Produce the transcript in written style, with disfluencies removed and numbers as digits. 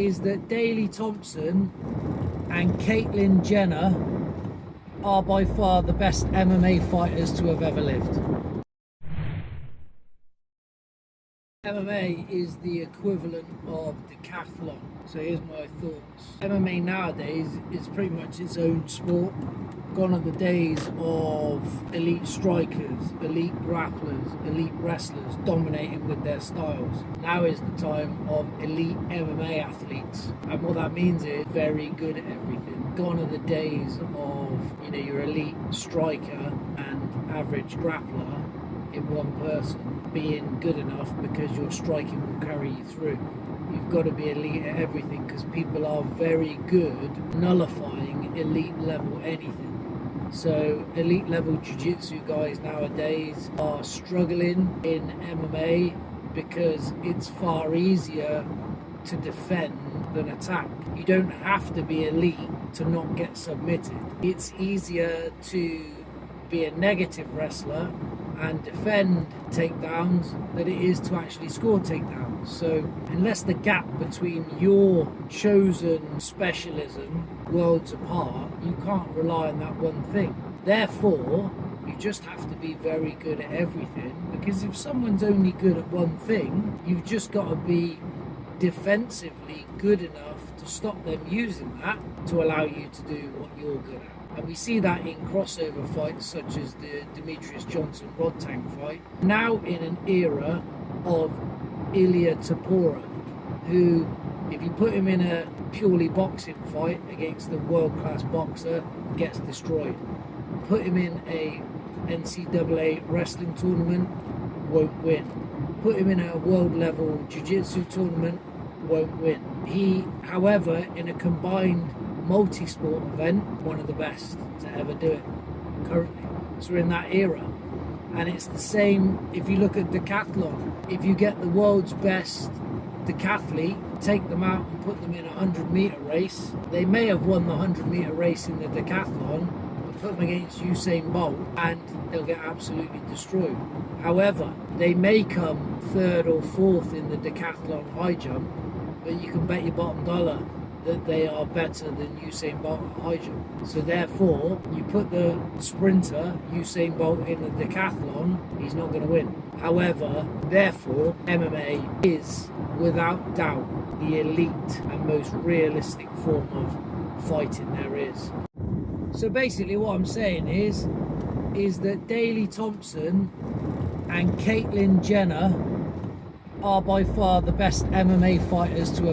is that Daley, Thompson and Caitlyn, Jenna are by far the best MMA fighters to have ever lived. MMA is the equivalent of decathlon. So here's my thoughts. MMA nowadays is pretty much its own sport. Gone are the days of elite strikers, elite grapplers, elite wrestlers dominating with their styles. Now is the time of elite MMA athletes. And what that means is very good at everything. Gone are the days of, your elite striker and average grappler in one person being good enough because your striking will carry you through. You've got to be elite at everything because people are very good nullifying elite level anything. So elite level jiu-jitsu guys nowadays are struggling in MMA because it's far easier to defend than attack. You don't have to be elite to not get submitted. It's easier to be a negative wrestler and defend takedowns than it is to actually score takedowns. So unless the gap between your chosen specialism worlds apart, you can't rely on that one thing. Therefore, you just have to be very good at everything, because if someone's only good at one thing, you've just got to be defensively good enough to stop them using that to allow you to do what you're good at. And we see that in crossover fights such as the Demetrius Johnson-Rod Tank fight. Now in an era of Ilia Topuria, who, if you put him in a purely boxing fight against a world-class boxer, gets destroyed. Put him in a NCAA wrestling tournament, won't win. Put him in a world-level jiu-jitsu tournament, won't win. He, however, in a combined multi-sport event, one of the best to ever do it currently. So we're in that era. And it's the same if you look at decathlon. If you get the world's best decathlete, take them out and put them in a 100-meter race, they may have won the 100-meter race in the decathlon, but put them against Usain Bolt and they'll get absolutely destroyed. However, they may come third or fourth in the decathlon high jump, but you can bet your bottom dollar that they are better than Usain Bolt at high jump. So therefore, you put the sprinter, Usain Bolt, in the decathlon, he's not going to win. However, therefore, MMA is, without doubt, the elite and most realistic form of fighting there is. So basically what I'm saying is that Daley, Thompson and Caitlyn, Jenna are by far the best MMA fighters to have